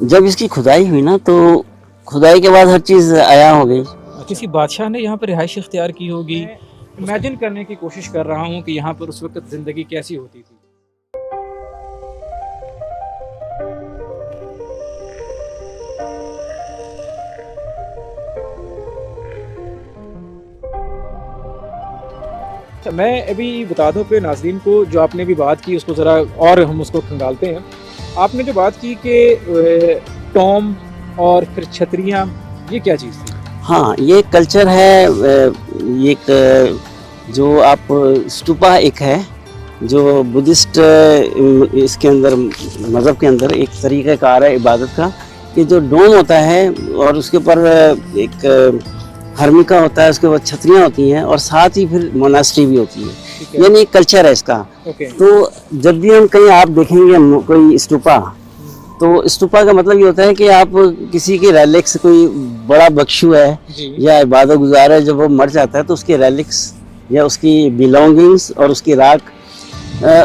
जब इसकी खुदाई हुई ना तो खुदाई के बाद हर चीज़ आया हो गई। किसी बादशाह ने यहाँ पर रिहाइश इख्तियार की होगी। इमेजिन करने की कोशिश कर रहा हूँ कि यहाँ पर उस वक्त ज़िंदगी कैसी होती थी। अच्छा, मैं अभी बता दूं कि नाज़रीन को जो आपने भी बात की उसको ज़रा और हम उसको खंगालते हैं। आपने जो बात की कि टॉम और फिर छतरियाँ, ये क्या चीज़ थी? हाँ, ये कल्चर है। ये एक जो आप स्टूपा एक है जो बुद्धिस्ट इसके अंदर मज़हब के अंदर एक तरीक़ाकार है इबादत का कि जो डोम होता है और उसके ऊपर एक हर्मिका होता है, उसके बाद छतरियाँ होती हैं और साथ ही फिर मोनास्ट्री भी होती है। यानी एक कल्चर है इसका। तो जब भी हम कहीं आप देखेंगे कोई स्टूपा, तो स्टूपा का मतलब ये होता है कि आप किसी के रेलिक्स, कोई बड़ा बख्शू है या इबादत गुजार है, जब वो मर जाता है तो उसके रेलिक्स या उसकी बिलोंगिंग्स और उसकी राख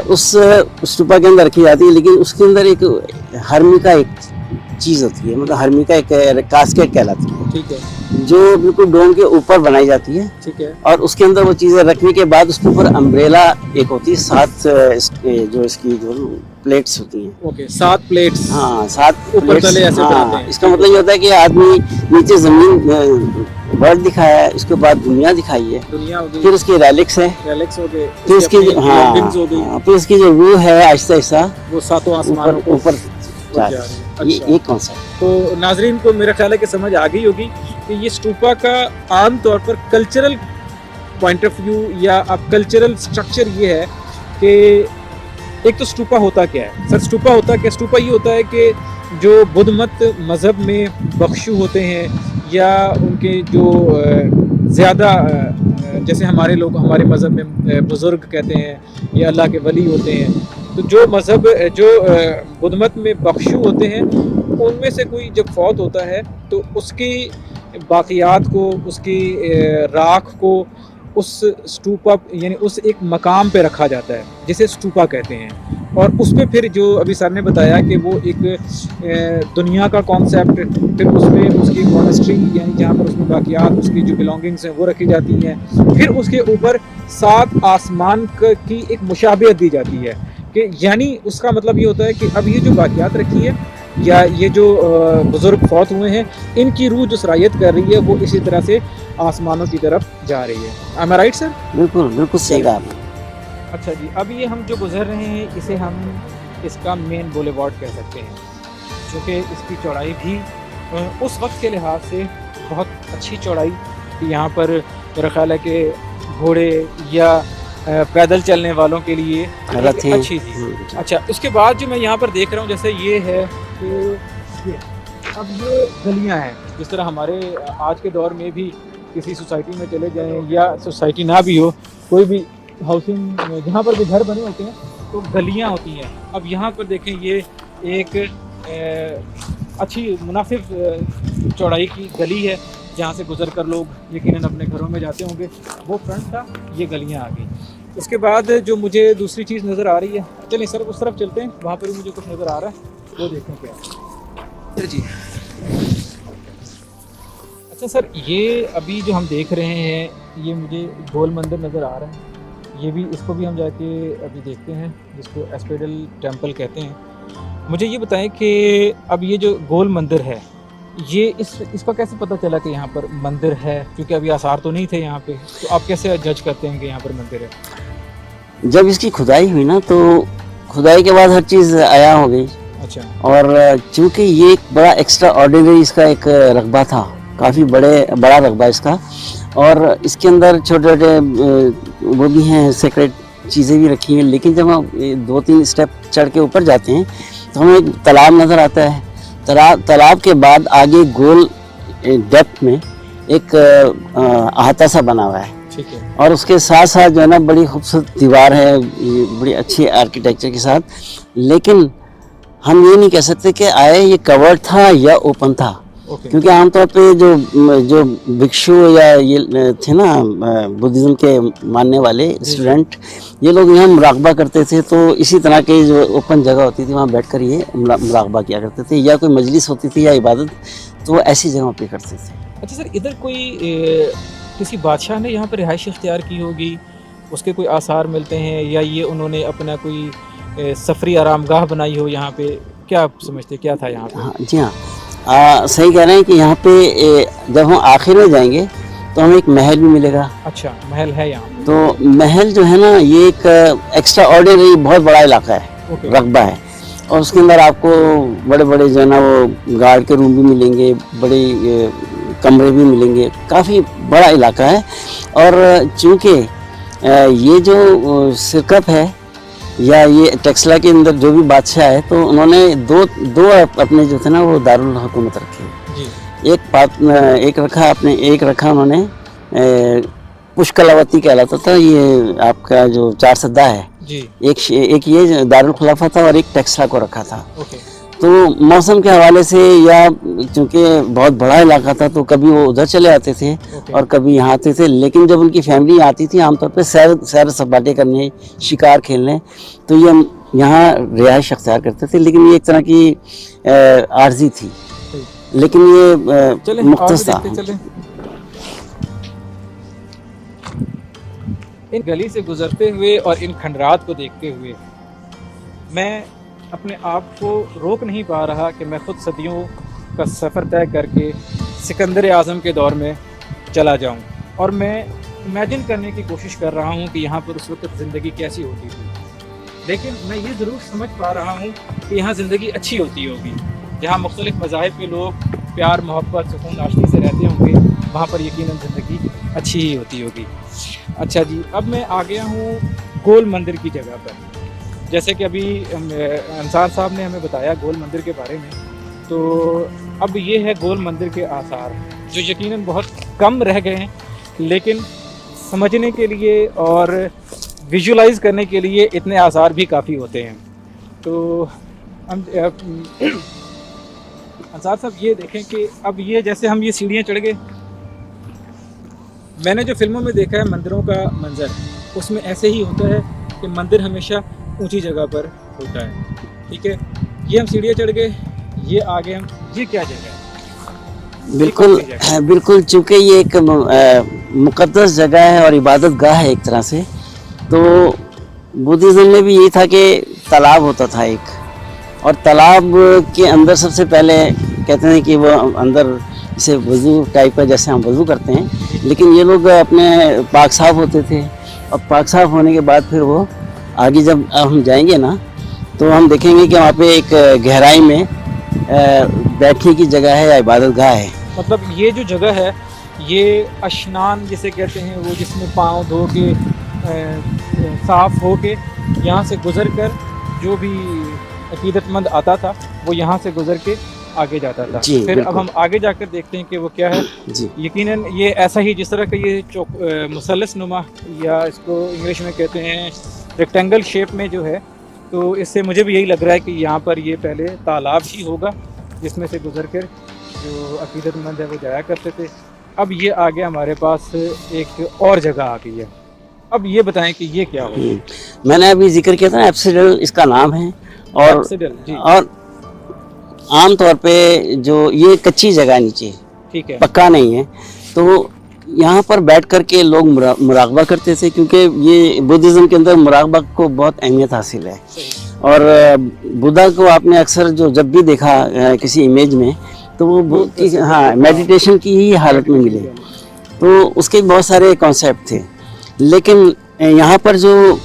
उस स्टूपा के अंदर रखी जाती है। लेकिन उसके अंदर एक हर्मिका एक चीज़ होती है, मतलब हर्मिका एक कास्केट कहलाती है। ठीक है। जो बिल्कुल डोम के ऊपर बनाई जाती है। ठीक है। और उसके अंदर वो चीज़ें रखने के बाद उसके ऊपर अम्ब्रेला एक होती है, 7 जो इसकी जो प्लेट्स होती हैं। Okay, 7 plates. हाँ, 7 ऊपर तले ऐसे बनाते हैं। इसका मतलब ये होता है कि आदमी नीचे ज़मीन वर्ल्ड दिखाया है, उसके बाद दुनिया दिखाई है, दुनिया हो गई, फिर उसके रेलिक्स है, रेलिक्स हो गए, फिर इसकी फिर इसकी जो रूह है आहिस्ता आहिस्ता वो 7 आसमानों ऊपर जा रही है। ये कॉन्सेप्ट तो नाजरीन को मेरा ख्याल है कि समझ आ गई होगी कि ये स्टूपा का आम तौर पर कल्चरल पॉइंट ऑफ व्यू या अब कल्चरल स्ट्रक्चर ये है कि एक तो स्टूपा होता क्या है। सर, स्टूपा होता क्या? स्टूपा ये होता है कि जो बुद्ध मत मज़हब में बख्शू होते हैं या उनके जो ज़्यादा जैसे हमारे लोग हमारे मज़हब में बुज़ुर्ग कहते हैं या अल्लाह के वली होते हैं, तो जो मज़हब जो बुद्ध मत में बख्शू होते हैं उनमें से कोई जब फौत होता है तो उसकी बाक़ियात को, उसकी राख को उस स्टूपा यानी उस एक मकाम पे रखा जाता है जिसे स्टूपा कहते हैं। और उस पर फिर जो अभी सर ने बताया कि वो एक दुनिया का कॉन्सेप्ट, फिर उसमें उसकी मोनेस्ट्री यानी जहाँ पर उसमें बाक़ियात उसकी जो बिलोंगिंग्स हैं वो रखी जाती हैं, फिर उसके ऊपर 7 आसमान की एक मुशाबियत दी जाती है कि यानी उसका मतलब ये होता है कि अब ये जो बाक़ियात रखी है या ये जो बुज़ुर्ग फौत हुए हैं इनकी रूह जो सरायत कर रही है वो इसी तरह से आसमानों की तरफ जा रही है। Am I right, sir? बिल्कुल बिल्कुल सही कहा आपने। अच्छा जी, अब ये हम जो गुजर रहे हैं इसे हम इसका मेन बुलेवार्ड कह सकते हैं, क्योंकि इसकी चौड़ाई भी उस वक्त के लिहाज से बहुत अच्छी चौड़ाई थी। यहाँ पर मेरा ख्याल है कि घोड़े या पैदल चलने वालों के लिए अच्छी थी। अच्छा, उसके बाद जो मैं यहाँ पर देख रहा हूँ जैसे ये है कि अब ये गलियाँ हैं, जिस तरह हमारे आज के दौर में भी किसी सोसाइटी में चले जाएं या सोसाइटी ना भी हो, कोई भी हाउसिंग जहाँ पर भी घर बने होते हैं तो गलियाँ होती हैं। अब यहाँ पर देखें ये एक अच्छी मुनासिब चौड़ाई की गली है जहाँ से गुजर कर लोग यकीनन अपने घरों में जाते होंगे। वो फ्रंट था, ये गलियाँ आ गई। उसके बाद जो मुझे दूसरी चीज़ नज़र आ रही है, चलिए सर उस तरफ चलते हैं, वहाँ पर भी मुझे कुछ नज़र आ रहा है, वो देखें क्या जी। अच्छा सर, ये अभी जो हम देख रहे हैं ये मुझे गोल मंदिर नज़र आ रहा है। ये भी, इसको भी हम जाके अभी देखते हैं, जिसको एस्पेडल टेम्पल कहते हैं। मुझे ये बताएं कि अब ये जो गोल मंदिर है ये इसका कैसे पता चला कि यहाँ पर मंदिर है, क्योंकि अभी आसार तो नहीं थे यहाँ पे, तो आप कैसे जज करते हैं कि यहाँ पर मंदिर है? जब इसकी खुदाई हुई ना तो खुदाई के बाद हर चीज़ आया हो गई। अच्छा। और चूँकि ये एक बड़ा एक्स्ट्रा ऑर्डिनरी इसका एक रकबा था, काफ़ी बड़ा रकबा इसका, और इसके अंदर छोटे छोटे वो भी हैं, सेक्रेट चीज़ें भी रखी हैं। लेकिन जब हम 2-3 स्टेप चढ़ के ऊपर जाते हैं तो हमें एक तालाब नज़र आता है। तालाब के बाद आगे गोल डेप्थ में एक अहाता सा बना हुआ है। ठीक है। और उसके साथ साथ जो है ना बड़ी खूबसूरत दीवार है, बड़ी अच्छी आर्किटेक्चर के साथ। लेकिन हम ये नहीं कह सकते कि आए ये कवर्ड था या ओपन था, ओके क्योंकि आमतौर पे जो भिक्षु या ये थे ना बुद्धिज़्म के मानने वाले स्टूडेंट, ये लोग यहाँ मुराकबा करते थे। तो इसी तरह के जो ओपन जगह होती थी वहाँ बैठकर ये मुराकबा किया करते थे, या कोई मजलिस होती थी या इबादत, तो वो ऐसी जगहों पे करते थे। अच्छा सर, इधर कोई किसी बादशाह ने यहाँ पर रिहाइश इख्तियार की होगी, उसके कोई आसार मिलते हैं, या ये उन्होंने अपना कोई सफरी आरामगाह बनाई हो यहाँ पे, क्या आप समझते क्या था यहाँ पे? हाँ जी हाँ, सही कह रहे हैं कि यहाँ पे जब हम आखिर में जाएंगे तो हमें एक महल भी मिलेगा। अच्छा, महल है यहाँ पे? तो महल जो है ना, ये एक एक्स्ट्रा ऑर्डिनरी बहुत बड़ा इलाका है, ओके रकबा है, और उसके अंदर आपको बड़े बड़े जो है ना वो गार्ड के रूम भी मिलेंगे, बड़े कमरे भी मिलेंगे, काफ़ी बड़ा इलाका है। और चूँकि ये जो सिरकप है या ये टेक्सला के अंदर जो भी बादशाह है, तो उन्होंने दो अपने जो थे ना वो दारुल हुकूमत रखे। जी एक रखा उन्होंने पुष्कलावती कहलाता था, ये आपका जो चार सद्दा है, जी एक ये दारुल खुलाफा था, और एक टेक्सला को रखा था। ओके तो मौसम के हवाले से, या चूँकि बहुत बड़ा इलाका था, तो कभी वो उधर चले आते थे ओके और कभी यहाँ आते थे। लेकिन जब उनकी फैमिली आती थी आमतौर पे सैर सपाटे करने, शिकार खेलने, तो ये यहाँ रिहाइश अख्तियार करते थे। लेकिन ये एक तरह की आर्जी थी, लेकिन ये चले मुख्तस था। चले। इन गली से गुजरते हुए और इन खंडरात को देखते हुए मैं अपने आप को रोक नहीं पा रहा कि मैं खुद सदियों का सफ़र तय करके सिकंदर आज़म के दौर में चला जाऊं, और मैं इमेजिन करने की कोशिश कर रहा हूं कि यहाँ पर उस वक्त ज़िंदगी कैसी होती थी। लेकिन मैं ये ज़रूर समझ पा रहा हूं कि यहाँ ज़िंदगी अच्छी होती होगी, जहाँ मुख्तलिफ़ मज़ाहिब के लोग प्यार मोहब्बत सुकून आशनी से रहते होंगे, वहाँ पर यकीनन ज़िंदगी अच्छी ही होती होगी। अच्छा जी, अब मैं आ गया हूँ गोल मंदिर की जगह पर। जैसे कि अभी अंसार साहब ने हमें बताया गोल मंदिर के बारे में, तो अब ये है गोल मंदिर के आसार, जो यकीनन बहुत कम रह गए हैं, लेकिन समझने के लिए और विजुलाइज करने के लिए इतने आसार भी काफ़ी होते हैं। तो हम अंसार साहब ये देखें कि अब ये जैसे हम ये सीढ़ियाँ चढ़ गए, मैंने जो फिल्मों में देखा है मंदिरों का मंजर, उसमें ऐसे ही होता है कि मंदिर हमेशा ऊंची जगह पर होता है। ठीक है, ये हम सीढ़ियाँ चढ़ गए, ये आगे हम, ये क्या जगह है? बिल्कुल, चूँकि ये एक मुक़द्दस जगह है और इबादत गाह है एक तरह से। तो बुद्धिज़्म में भी यही था कि तालाब होता था एक, और तालाब के अंदर सबसे पहले कहते हैं कि वो अंदर इसे वज़ू टाइप का, जैसे हम वज़ू करते हैं, लेकिन ये लोग अपने पाक साफ होते थे, और पाक साफ होने के बाद फिर वो आगे जब हम जाएंगे ना, तो हम देखेंगे कि वहाँ पे एक गहराई में बैठने की जगह है या इबादत गाह है। मतलब ये जो जगह है, ये अशनान जिसे कहते हैं, वो जिसमें पाँव धो के साफ़ हो के यहाँ से गुज़र कर जो भी अकीदतमंद आता था वो यहाँ से गुज़र के आगे जाता था। फिर अब हम आगे जाकर देखते हैं कि वो क्या है। यकीनन ये ऐसा ही, जिस तरह का ये मुसल्लस नुमा, या इसको इंग्लिश में कहते हैं रेक्टेंगल शेप में जो है, तो इससे मुझे भी यही लग रहा है कि यहाँ पर ये पहले तालाब ही होगा, जिसमें से गुज़र कर जो अकीदतमंद है वो जाया करते थे। अब ये आगे हमारे पास एक और जगह आ गई है। अब ये बताएं कि ये क्या होगा? मैंने अभी जिक्र किया था, एप्सिडल इसका नाम है, और आम तौर पे जो ये कच्ची जगह नीचे, ठीक है, पक्का नहीं है, तो यहाँ पर बैठ कर के लोग मुराकबा करते थे, क्योंकि ये बुद्धिज़्म के अंदर मुराकबा को बहुत अहमियत हासिल है। और बुद्धा को आपने अक्सर जो जब भी देखा किसी इमेज में, तो वो हाँ मेडिटेशन की ही हालत में मिले, तो उसके बहुत सारे कॉन्सेप्ट थे। लेकिन यहाँ पर जो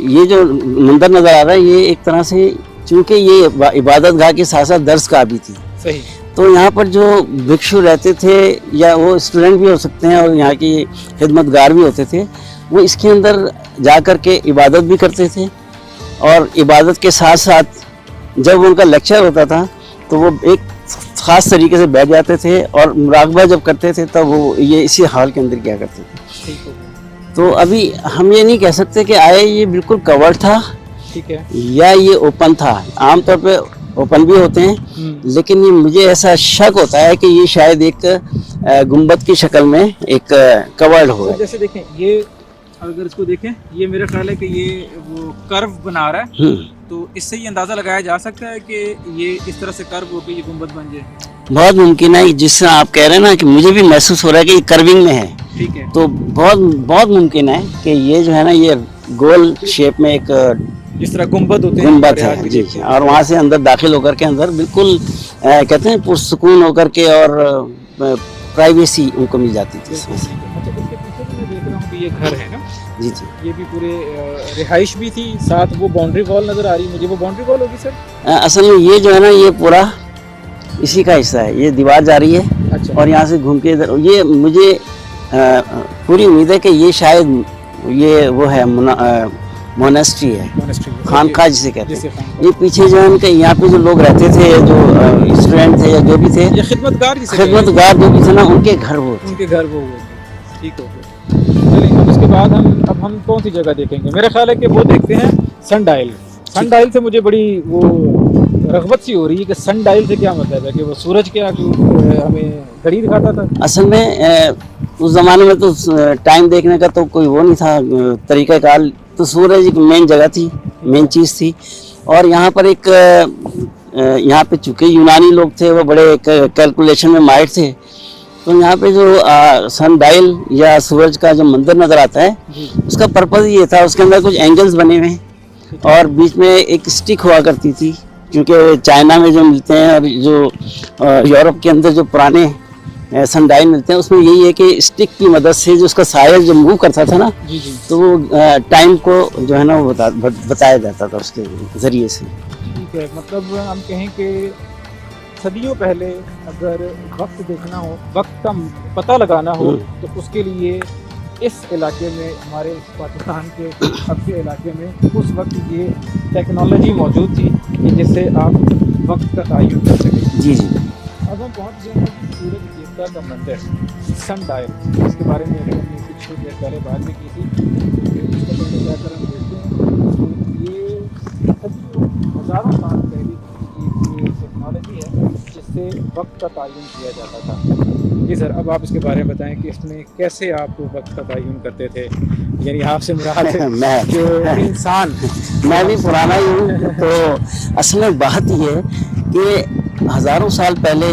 ये जो मंदिर नज़र आ रहा है, ये एक तरह से, चूँकि ये इबादत गाह के साथ साथ दर्स गाह भी थी, सही, तो यहाँ पर जो भिक्षु रहते थे, या वो स्टूडेंट भी हो सकते हैं और यहाँ की खिदमतगार भी होते थे, वो इसके अंदर जा कर के इबादत भी करते थे, और इबादत के साथ साथ जब उनका लेक्चर होता था तो वो एक ख़ास तरीके से बैठ जाते थे, और मुराकबा जब करते थे तब वो ये इसी हाल के अंदर क्या करते थे। तो अभी हम ये नहीं कह सकते कि आए ये बिल्कुल कवर्ड था, ठीक है, या ये ओपन था। आमतौर पे ओपन भी होते हैं, लेकिन ये मुझे ऐसा शक होता है कि ये शायद एक गुंबद की शक्ल में एक कवर्ड हो। जैसे देखें ये, अगर इसको देखें, ये मेरा ख्याल है कि ये वो कर्व बना रहा है, तो इससे ये अंदाज़ा लगाया जा सकता है कि ये इस तरह से कर्व होकर ये गुंबद बन जाए। बहुत मुमकिन है, जिससे आप कह रहे हैं ना कि मुझे भी महसूस हो रहा है कि ये कर्विंग में है, ठीक है, तो बहुत बहुत मुमकिन है कि ये जो है ना ये गोल शेप में एक जिस तरह गुंबद होते हैं गुंबद हमारे आज है भी जी, देखते हैं। और वहाँ से अंदर दाखिल होकर के अंदर बिल्कुल कहते हैं पुरसुकून होकर के और प्राइवेसी उनको मिल जाती थी इसमें से। अच्छा, इसके पीछे भी मैं देख रहा हूँ कि ये घर है ना, जी जी। ये भी पूरे रिहाइश भी थी, साथ वो बाउंड्री वॉल नजर आ रही है मुझे, वो बाउंड्री वॉल होगी सर? असल में ये जो है ना ये पूरा इसी का हिस्सा है, ये दीवार जा रही है अच्छा, और यहाँ से घूम के इधर, ये मुझे पूरी उम्मीद है कि ये शायद ये वो है मोनेस्ट्री है, मोनेस्ट्री खानका जिसे कहते हैं। जैसे खानका। ये पीछे जो है उनके यहाँ पे जो लोग रहते थे, जो स्टूडेंट थे या जो भी थे, ये खिदमतगार जिसे खिदमतगार जो भी थे ना, उनके घर वो थे। उनके घर वो हुए, ठीक हो गया। चलिए अब इसके बाद हम कौन सी जगह देखेंगे? मेरा ख्याल है कि वो देखते हैं सन डायल। सन डायल से मुझे बड़ी वो रग़बत सी हो रही है कि सन डायल से क्या मतलब है, कि वो सूरज क्या हमें घड़ी दिखाता था? असल में उस ज़माने में तो टाइम देखने का तो कोई वो नहीं था तरीक़ाकार, तो सूरज एक मेन जगह थी, मेन चीज़ थी। और यहाँ पर एक यहाँ पे चूँकि यूनानी लोग थे, वो बड़े कैलकुलेशन में माहिर थे, तो यहाँ पे जो सन डायल या सूरज का जो मंदिर नज़र आता है, उसका पर्पज़ ये था, उसके अंदर कुछ एंगल्स बने हुए हैं और बीच में एक स्टिक हुआ करती थी, क्योंकि चाइना में जो मिलते हैं और जो यूरोप के अंदर जो पुराने सन डायल मिलते हैं, उसमें यही है कि स्टिक की मदद से जो उसका साया जो मूव करता था ना, जी जी, तो वो टाइम को जो है ना वो बताया जाता था उसके ज़रिए से। ठीक है, मतलब हम कहें कि सदियों पहले अगर वक्त देखना हो, वक्त का पता लगाना हो, तो उसके लिए इस इलाके में, हमारे इस पाकिस्तान के अब के इलाके में उस वक्त ये टेक्नोलॉजी मौजूद थी कि जिससे आप वक्त का तयन कर सकें। जी जी। अब हम पहुँच गए हैं सूरज देवता का मंदिर, सन डायल। इसके बारे में हमने कुछ देर पहले बात भी की थी, उसका पहले जाकर हम देखते हैं। ये हज़ारों साल पहले की ये टेक्नोलॉजी है जिससे वक्त का तयन किया जाता था। जी सर, अब आप इसके बारे में बताएं कि इसमें कैसे आप वक्त का तयन करते थे, यानी आपसे मुराद है मैं जो इंसान। मैं भी पुराना ही हूँ, तो असल में बात ये है कि हज़ारों साल पहले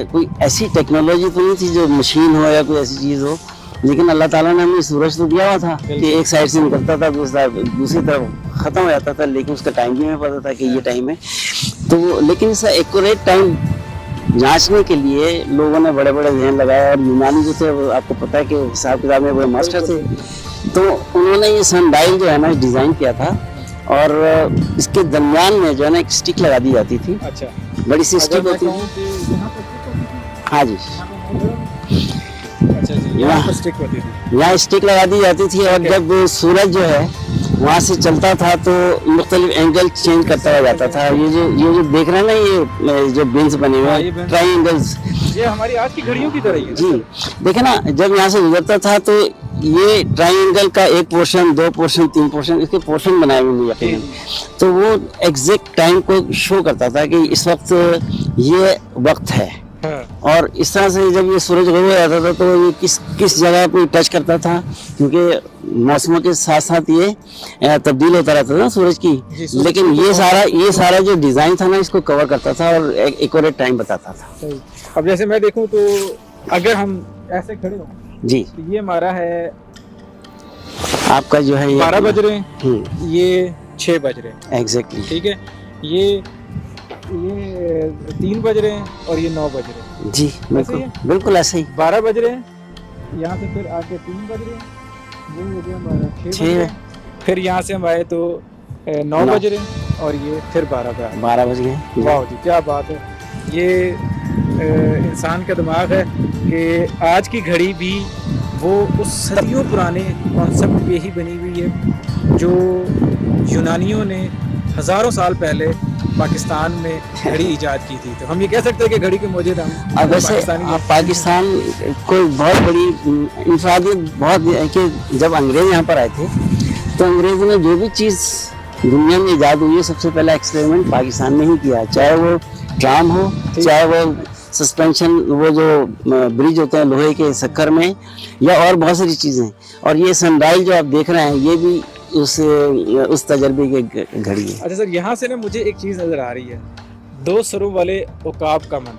कोई ऐसी टेक्नोलॉजी तो नहीं थी जो मशीन हो या कोई ऐसी चीज़ हो, लेकिन अल्लाह ताला ने हमें सूरज तो दिया हुआ था कि एक साइड से निकलता था, दूसरी तरफ ख़त्म हो जाता था, लेकिन उसका टाइम भी हमें पता था कि ये टाइम है। तो लेकिन इसका एक्यूरेट टाइम जांचने के लिए लोगों ने बड़े बड़े ध्यान लगाए, और यूनानी जो थे वो आपको पता है कि हिसाब किताब में बड़े मास्टर थे, तो उन्होंने ये सन डायल जो है ना डिज़ाइन किया था, और इसके दरमियान में जो है ना एक स्टिक लगा दी जाती थी। अच्छा, बड़ी सी स्टिक होती है। हाँ जी, अच्छा जी, यहाँ पर स्टिक होती थी। यहाँ स्टिक लगा दी जाती थी, और जब सूरज जो है वहाँ से चलता था तो मुख्तलिफ एंगल चेंज करता हुआ जाता था। ये जो देख रहे हैं ना, ये जो बेंच बने हुए हैं ट्रायंगल्स, ये हमारी आज की घड़ियों की तरह ही है। जी देखे ना, जब यहाँ से गुजरता था तो ये ट्रायंगल का एक पोर्शन, 2 पोर्शन, 3 पोर्शन, इसके पोर्शन बनाए हुए यकीनन, तो वो एग्जैक्ट टाइम को शो करता था कि इस वक्त ये वक्त है। हाँ। और इस तरह से जब ये सूरज गुरूब हो जाता था तो ये किस जगह पे टच करता था, क्योंकि मौसमों के साथ साथ ये तब्दील होता रहता था ना सूरज की, लेकिन ये सारा जो डिज़ाइन था ना, इसको कवर करता था और एक एक्यूरेट टाइम बताता था। सही। अब जैसे मैं देखूं तो अगर हम ऐसे खड़े हो जी, तो ये हमारा है आपका जो है 12 बज रहे हैं, ये 6 बज रहे हैं, एग्जैक्टली, ठीक है, ये 3 बज रहे हैं और ये 9 बज रहे हैं। जी बिल्कुल ऐसे ही। 12 बज रहे हैं, यहाँ से फिर आके 3 बज रहे हैं, वो हो गया हमारा 6 बज रहे हैं, फिर यहाँ से हम आए तो 9 बज रहे हैं, और ये फिर 12 बज गए। वाह जी, क्या बात है। ये इंसान का दिमाग है कि आज की घड़ी भी वो उस सदियों पुराने कॉन्सेप्ट पे ही बनी हुई है जो यूनानियों ने हज़ारों साल पहले पाकिस्तान में घड़ी इजाद की थी। तो हम ये कह सकते हैं कि घड़ी के मौजूद हम वैसे पाकिस्तान को बहुत बड़ी इंफरादियत बहुत है कि जब अंग्रेज यहाँ पर आए थे तो अंग्रेज़ों ने जो भी चीज़ दुनिया में इजाद हुई है सबसे पहला एक्सपेरिमेंट पाकिस्तान में ही किया है, चाहे वो ट्राम हो, चाहे वो सस्पेंशन, वो जो ब्रिज होते हैं लोहे के सक्कर में, या और बहुत सारी चीज़ें। और ये सनराइज जो आप देख रहे हैं ये भी उस तजर्बे की घड़ी है। अच्छा सर, यहाँ से ना मुझे एक चीज़ नज़र आ रही है, 2 सरों वाले उकाब का मंदिर।